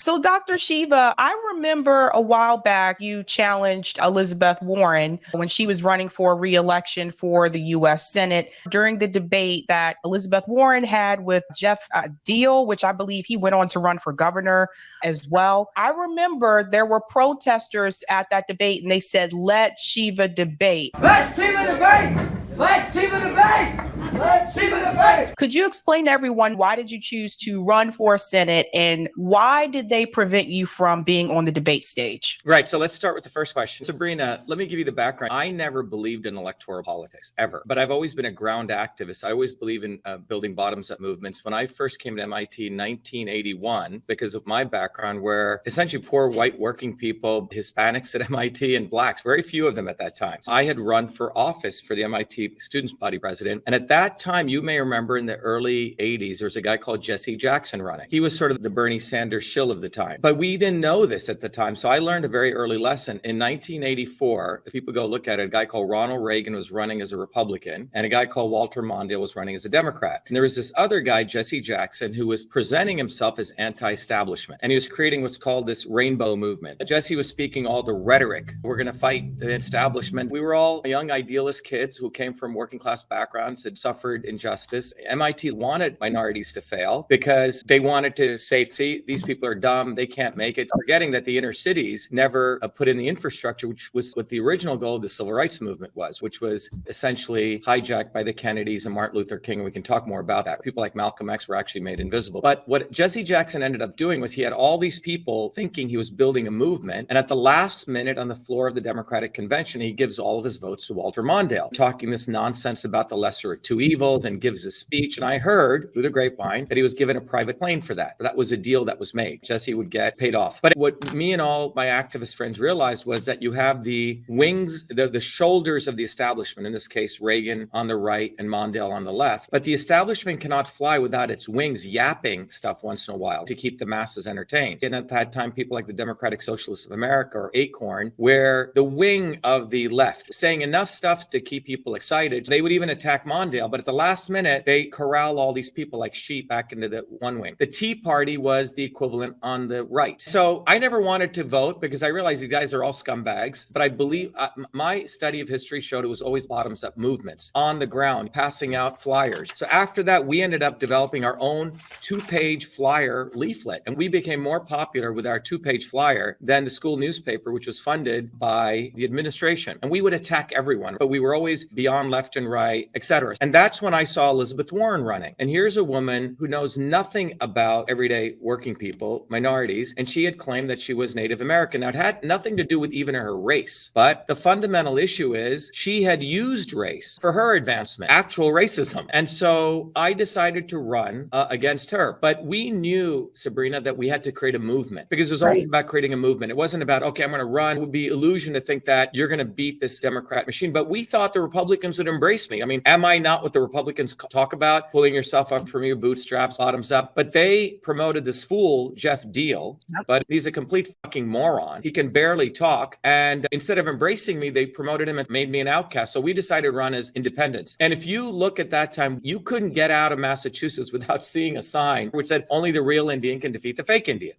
So, Dr. Shiva, I remember a while back you challenged Elizabeth Warren when she was running for re-election for the U.S. Senate during the debate that Elizabeth Warren had with Jeff Deal, which I believe he went on to run for governor as well. I remember there were protesters at that debate and they said, "Let Shiva debate." Let Shiva debate! Let Shiva debate! Let Shiva debate! Could you explain to everyone why did you choose to run for Senate and why did they prevent you from being on the debate stage? Right. So let's start with the first question. Sabrina, let me give you the background. I never believed in electoral politics ever, but I've always been a ground activist. I always believe in building bottoms up movements. When I first came to MIT in 1981, because of my background, where essentially poor white working people, Hispanics at MIT and blacks, very few of them at that time. So I had run for office for the MIT Students Body president. And at that time, you may remember in the early 80s, there was a guy called Jesse Jackson running. He was sort of the Bernie Sanders shill of the time, but we didn't know this at the time. So I learned a very early lesson. In 1984, if people go look at it, a guy called Ronald Reagan was running as a Republican and a guy called Walter Mondale was running as a Democrat. And there was this other guy, Jesse Jackson, who was presenting himself as anti-establishment. And he was creating what's called this rainbow movement. Jesse was speaking all the rhetoric. We're going to fight the establishment. We were all young idealist kids who came from working class backgrounds, had suffered injustice. MIT wanted minorities to fail because they wanted to say, see, these people are dumb. They can't make it. Forgetting that the inner cities never put in the infrastructure, which was what the original goal of the civil rights movement was, which was essentially hijacked by the Kennedys and Martin Luther King. And we can talk more about that. People like Malcolm X were actually made invisible. But what Jesse Jackson ended up doing was he had all these people thinking he was building a movement. And at the last minute on the floor of the Democratic Convention, he gives all of his votes to Walter Mondale, talking this nonsense about the lesser of two evils and gives a speech. And I heard through the grapevine that he was given a private plane for that. That was a deal that was made. Jesse would get paid off. But what me and all my activist friends realized was that you have the wings, the shoulders of the establishment, in this case, Reagan on the right and Mondale on the left. But the establishment cannot fly without its wings yapping stuff once in a while to keep the masses entertained. And at that time, people like the Democratic Socialists of America or ACORN, where the wing of the left saying enough stuff to keep people excited. They would even attack Mondale, but at the last minute, they corral all these people like sheep back into the one wing. The Tea Party was the equivalent on the right. So I never wanted to vote because I realized these guys are all scumbags, but I believe my study of history showed it was always bottoms up movements on the ground, passing out flyers. So after that, we ended up developing our own 2-page flyer leaflet, and we became more popular with our 2-page flyer than the school newspaper, which was funded by the administration. And we would attack everyone, but we were always beyond left and right, etc. And that's when I saw Elizabeth Warren running. And here's a woman who knows nothing about everyday working people, minorities, and she had claimed that she was Native American. Now, it had nothing to do with even her race, but the fundamental issue is she had used race for her advancement, actual racism. And so I decided to run against her. But we knew, Sabrina, that we had to create a movement because it was always about creating a movement. It wasn't about, okay, I'm going to run. It would be illusion to think that you're going to beat this Democrat machine. But we thought the Republicans would embrace me. I mean, am I not what the Republicans talk about? Pulling yourself up from your bootstraps, bottoms up. But they promoted this fool, Jeff Deal, but he's a complete fucking moron. He can barely talk. And instead of embracing me, they promoted him and made me an outcast. So we decided to run as independents. And if you look at that time, you couldn't get out of Massachusetts without seeing a sign which said only the real Indian can defeat the fake Indian.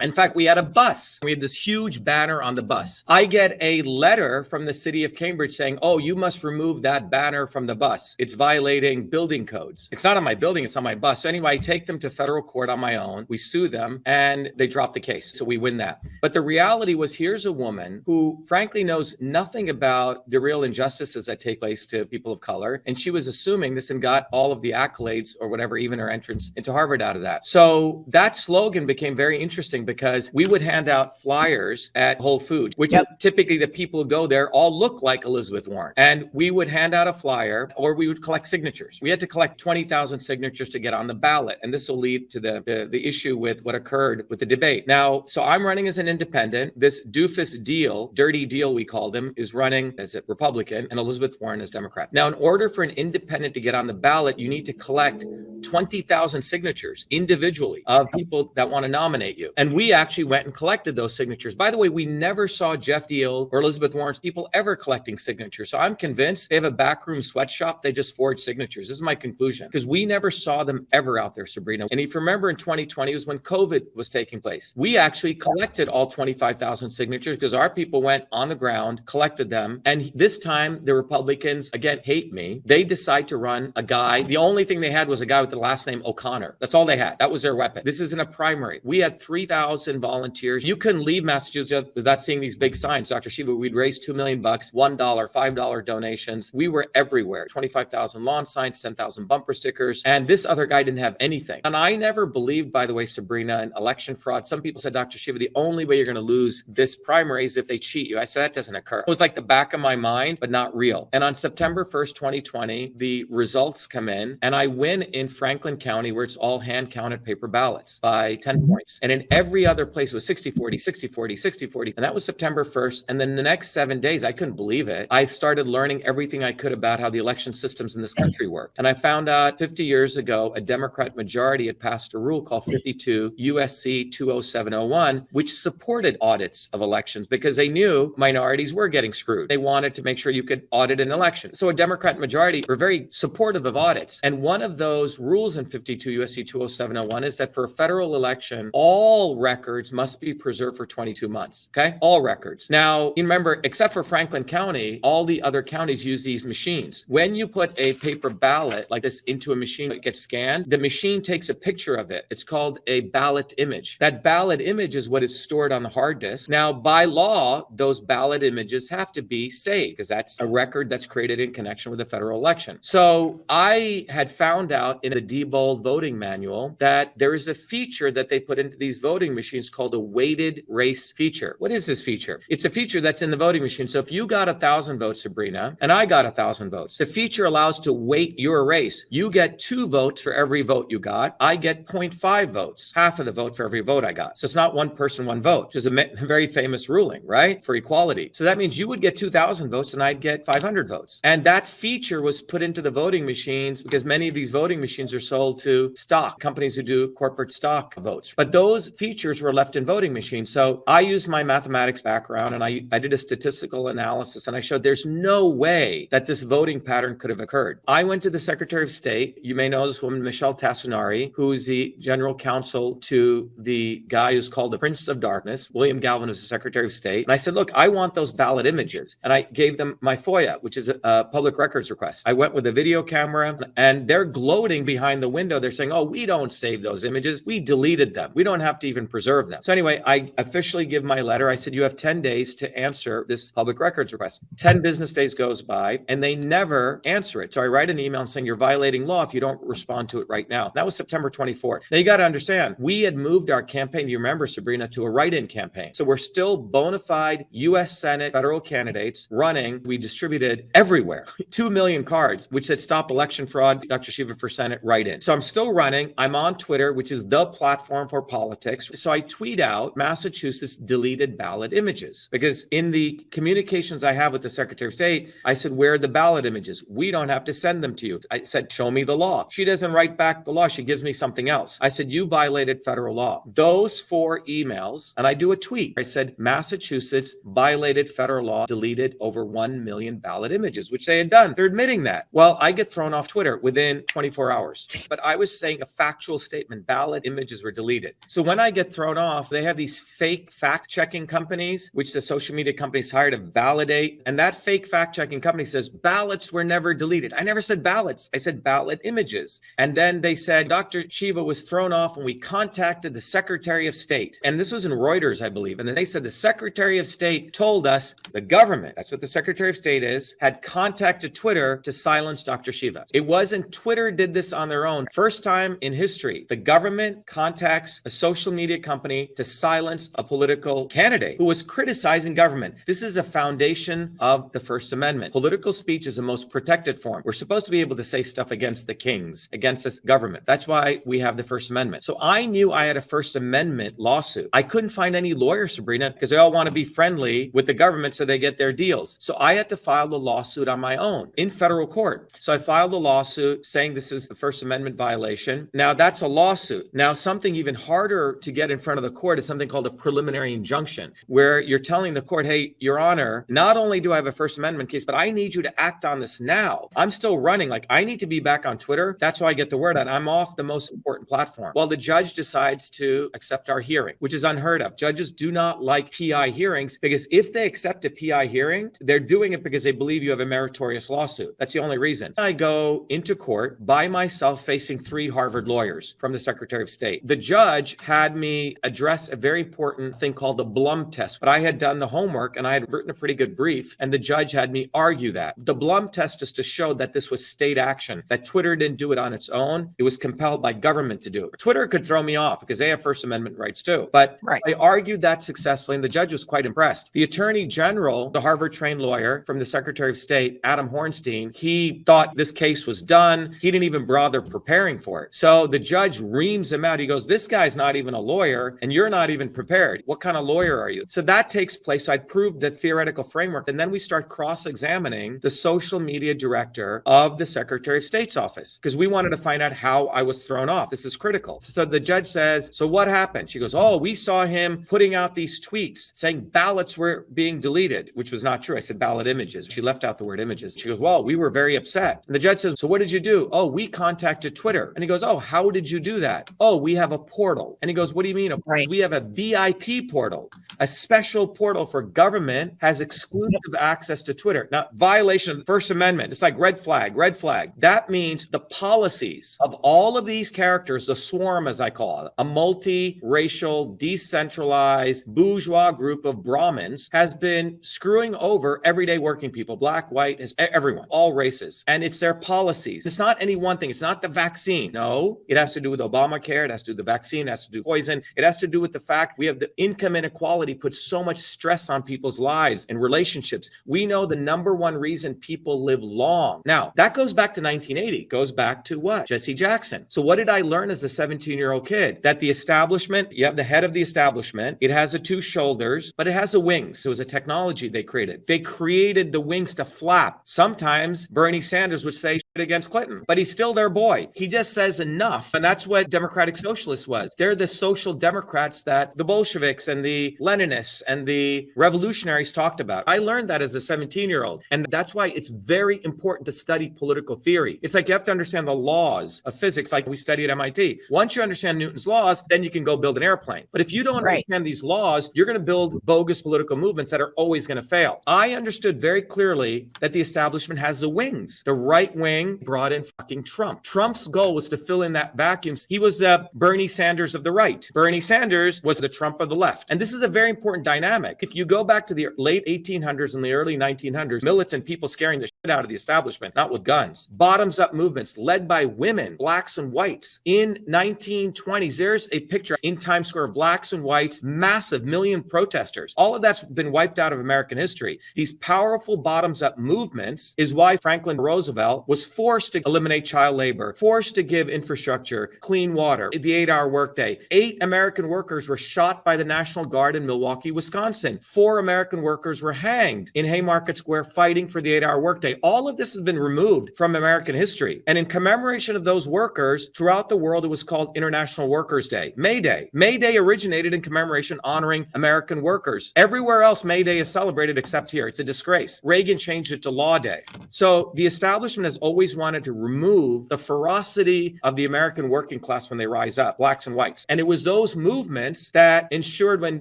In fact, we had a bus. We had this huge banner on the bus. I get a letter from the city of Cambridge saying, oh, you must remove that banner from the bus. It's violating building codes. It's not on my building, it's on my bus. So anyway, I take them to federal court on my own. We sue them and they drop the case. So we win that. But the reality was, here's a woman who frankly knows nothing about the real injustices that take place to people of color. And she was assuming this and got all of the accolades or whatever, even her entrance into Harvard out of that. So that slogan became very interesting because we would hand out flyers at Whole Foods, which typically the people who go there all look like Elizabeth Warren. And we would hand out a flyer or we would collect signatures. We had to collect 20,000 signatures to get on the ballot. And this will lead to the issue with what occurred with the debate. Now, so I'm running as an independent. This doofus Deal, dirty Deal we called him, is running as a Republican and Elizabeth Warren as Democrat. Now, in order for an independent to get on the ballot, you need to collect 20,000 signatures individually of people that want to nominate you. And we actually went and collected those signatures. By the way, we never saw Jeff Deal or Elizabeth Warren's people ever collecting signatures. So I'm convinced they have a backroom sweatshop. They just forge forged signatures. This is my conclusion, because we never saw them ever out there, Sabrina. And if you remember, in 2020 was when COVID was taking place. We actually collected all 25,000 signatures because our people went on the ground, collected them. And this time, the Republicans, again, hate me. They decide to run a guy. The only thing they had was a guy with the last name O'Connor. That's all they had. That was their weapon. This isn't a primary. We had 3,000 volunteers. You couldn't leave Massachusetts without seeing these big signs. Dr. Shiva, we'd raised $2 million, $1, $5 donations. We were everywhere. 25,000 lawn signs, 10,000 bumper stickers. And this other guy didn't have anything. And I never believed, by the way, Sabrina, in election fraud. Some people said, Dr. Shiva, the only way you're going to lose this primary is if they cheat you. I said, that doesn't occur. It was like the back of my mind, but not real. And on September 1st, 2020, the results come in and I win in Franklin County, where it's all hand counted paper ballots by 10 points. And in every other place it was 60-40, 60-40, 60-40. And that was September 1st. And then the next 7 days, I couldn't believe it. I started learning everything I could about how the election systems in this country work. And I found out 50 years ago, a Democrat majority had passed a rule called 52 USC 20701, which supported audits of elections because they knew minorities were getting screwed. They wanted to make sure you could audit an election. So a Democrat majority were very supportive of audits. And one of those rules in 52 USC 20701 is that for a federal election, all records must be preserved for 22 months. Okay? All records. Now, you remember, except for Franklin County, all the other counties use these machines. When you put a paper ballot like this into a machine, it gets scanned, the machine takes a picture of it. It's called a ballot image. That ballot image is what is stored on the hard disk. Now, by law, those ballot images have to be saved because that's a record that's created in connection with the federal election. So I had found out in the Diebold voting manual that there is a feature that they put into these voting machines called a weighted race feature. What is this feature? It's a feature that's in the voting machine. So if you got 1,000 votes, Sabrina, and I got 1,000 votes, the feature allows to weight your race. You get 2 votes for every vote you got. I get 0.5 votes, half of the vote for every vote I got. So it's not one person, one vote, which is a very famous ruling, right? For equality. So that means you would get 2,000 votes and I'd get 500 votes. And that feature was put into the voting machines because many of these voting machines are sold to stock companies who do corporate stock votes. But those features were left in voting machines. So I used my mathematics background and I did a statistical analysis and I showed there's no way that this voting pattern could have occurred. I went to the Secretary of State. You may know this woman, Michelle Tassinari, who is the general counsel to the guy who's called the Prince of Darkness. William Galvin was the Secretary of State. And I said, look, I want those ballot images. And I gave them my FOIA, which is a public records request. I went with a video camera and they're gloating behind the window. They're saying, oh, we don't save those images. We deleted them. We don't have to even preserve them. So anyway, I officially give my letter. I said, you have 10 days to answer this public records request. 10 business days goes by and they never answer it. So I write an email saying you're violating law if you don't respond to it right now. That was September 24th. Now you got to understand, we had moved our campaign, you remember, Sabrina, to a write-in campaign. So we're still bona fide U.S. Senate federal candidates running. We distributed everywhere 2 million cards, which said stop election fraud, Dr. Shiva for Senate write-in. So I'm still running. I'm on Twitter, which is the platform for politics. So I tweet out Massachusetts deleted ballot images because in the communications I have with the Secretary of State, I said, where are the ballot images? We don't have to send them to you. I said, show me the law. She doesn't write back the law. She gives me something else. I said, you violated federal law. Those 4 emails, and I do a tweet. I said, Massachusetts violated federal law, deleted over 1 million ballot images, which they had done. They're admitting that. Well, I get thrown off Twitter within 24 hours. But I was saying a factual statement. Ballot images were deleted. So when I get thrown off, they have these fake fact-checking companies, which the social media companies hire to validate. And that fake fact-checking company says ballots were never deleted. I never said ballots. I said ballot images. And then they said Dr. Shiva was thrown off when we contacted the Secretary of State. And this was in Reuters, I believe. And then they said the Secretary of State told us the government, that's what the Secretary of State is, had contacted Twitter to silence Dr. Shiva. It wasn't Twitter did this on their own. First time in history, the government contacts a social media company to silence a political candidate who was criticizing government. This is a foundation of the First Amendment. Political speech is the most protected form. We're supposed to be able to say stuff against the kings, against this government. That's why we have the First Amendment. So I knew I had a First Amendment lawsuit. I couldn't find any lawyer, Sabrina, because they all want to be friendly with the government so they get their deals. So I had to file the lawsuit on my own in federal court. So I filed a lawsuit saying this is a First Amendment violation. Now that's a lawsuit. Now something even harder to get in front of the court is something called a preliminary injunction, where you're telling the court, hey, Your Honor, not only do I have a First Amendment case, but I need you to act on this now. I'm still running. Like, I need to be back on Twitter. That's why I get the word out. I'm off the most important platform. Well, the judge decides to accept our hearing, which is unheard of. Judges do not like PI hearings, because if they accept a PI hearing, they're doing it because they believe you have a meritorious lawsuit. That's the only reason. I go into court by myself facing 3 Harvard lawyers from the Secretary of State. The judge had me address a very important thing called the Blum test, but I had done the homework and I had written a pretty good brief, and the judge had me argue that. The Blum test is to show that this was state action, that Twitter didn't do it on its own. It was compelled by government to do it. Twitter could throw me off because they have First Amendment rights too. But I argued that successfully, and the judge was quite impressed. The Attorney General, the Harvard-trained lawyer from the Secretary of State, Adam Hornstein, he thought this case was done. He didn't even bother preparing for it. So the judge reams him out. He goes, this guy's not even a lawyer, and you're not even prepared. What kind of lawyer are you? So that takes place. So I proved the theoretical framework, and then we start cross-examining the social media director of the Secretary of State's office, because we wanted to find out how I was thrown off. This is critical. So the judge says, so what happened? She goes, oh, we saw him putting out these tweets saying ballots were being deleted, which was not true. I said ballot images. She left out the word images. She goes, well, we were very upset. And the judge says, so what did you do? Oh, we contacted Twitter. And he goes, oh, how did you do that? Oh, we have a portal. And he goes, what do you mean? We have a VIP portal. A special portal for government has exclusive access to Twitter. Now, violation of the First Amendment. It's like red flag, red flag. That means the policies of all of these characters, the swarm, as I call it, a multi-racial, decentralized, bourgeois group of Brahmins, has been screwing over everyday working people, black, white, everyone, all races. And it's their policies. It's not any one thing. It's not the vaccine. No, it has to do with Obamacare. It has to do with the vaccine. It has to do with poison. It has to do with the fact we have the income inequality puts so much stress on people's lives and relationships. We know the number one reason people live long. Now, that goes back to 1980. It goes back to what? Jesse Jackson. So what did I learn as a 17-year-old kid? That the establishment, you have the head of the establishment. It has the 2 shoulders, but it has the wings. It was a technology they created. They created the wings to flap. Sometimes Bernie Sanders would say shit against Clinton, but he's still their boy. He just says enough. And that's what Democratic Socialists was. They're the social democrats that the Bolsheviks and the Leninists and the revolutionaries talked about. I learned that as a 17-year-old. And that's why it's very important to study political theory. It's like you have to understand the laws of physics, like we study at MIT. Once you understand Newton's laws, then you can go build an airplane. But if you don't understand these laws, you're going to build bogus political movements that are always going to fail. I understood very clearly that the establishment has the wings. The right wing brought in fucking Trump. Trump's goal was to fill in that vacuum. He was Bernie Sanders of the right. Bernie Sanders was the Trump of the left. And this is a very important dynamic. If you go back to the late 1800s and the early 1900s, militant people scaring the shit out of the establishment, not with guns. Bottoms up movements led by women, blacks and whites. In 1920s, there's a picture in Times Square of blacks and whites, massive million protesters. All of that's been wiped out of American history. These powerful bottoms up movements is why Franklin Roosevelt was forced to eliminate child labor, forced to give infrastructure, clean water, the 8-hour workday. 8 American workers were shot by the National Guard in Milwaukee, Wisconsin. 4 American workers were hanged in Haymarket Square fighting for the 8-hour workday. All of this has been removed from American history. And in commemoration of those workers, throughout the world, it was called International Workers' Day. May Day. May Day originated in commemoration honoring American workers. Everywhere else, May Day is celebrated except here. It's a disgrace. Reagan changed it to Law Day. So the establishment has always wanted to remove the ferocity of the American working class when they rise up, blacks and whites. And it was those movements that ensured when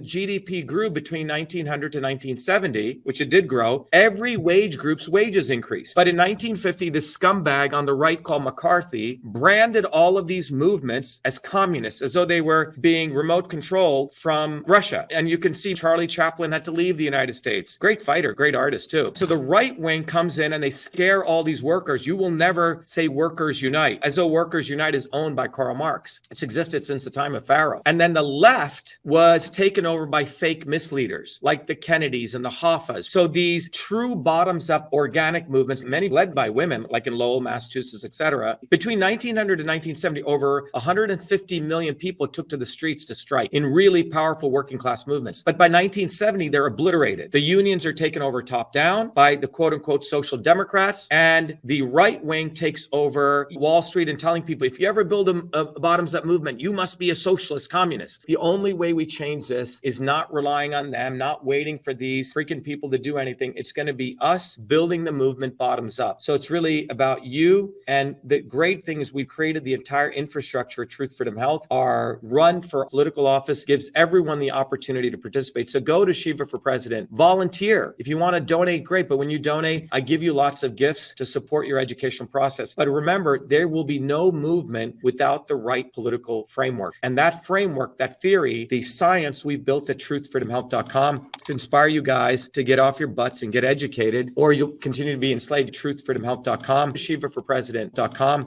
GDP grew between 1900 to 1970, which it did grow, every wage group's wages increased. But in 1950, this scumbag on the right called McCarthy branded all of these movements as communists, as though they were being remote controlled from Russia. And you can see Charlie Chaplin had to leave the United States. Great fighter, great artist too. So the right wing comes in and they scare all these workers. You will never say workers unite, as though workers unite is owned by Karl Marx. It's existed since the time of Pharaoh. And then the left was taken over by fake misleaders like the Kennedys and the Hoffas. So these true bottoms up organic movements, many led by women, like in Lowell, Massachusetts, etc. Between 1900 and 1970, over 150 million people took to the streets to strike in really powerful working class movements. But by 1970, they're obliterated. The unions are taken over top down by the quote unquote social democrats, and the right right wing takes over Wall Street and telling people, if you ever build a bottoms-up movement, you must be a socialist communist. The only way we change this is not relying on them, not waiting for these freaking people to do anything. It's going to be us building the movement bottoms up. So it's really about you. And the great thing is we've created the entire infrastructure of Truth, Freedom, Health. Our run for political office gives everyone the opportunity to participate. So go to Shiva for President, volunteer. If you want to donate, great. But when you donate, I give you lots of gifts to support your educational process. But remember, there will be no movement without the right political framework. And that framework, that theory, the science we've built at truthfreedomhealth.com to inspire you guys to get off your butts and get educated, or you'll continue to be enslaved. Truthfreedomhealth.com, ShivaForPresident.com.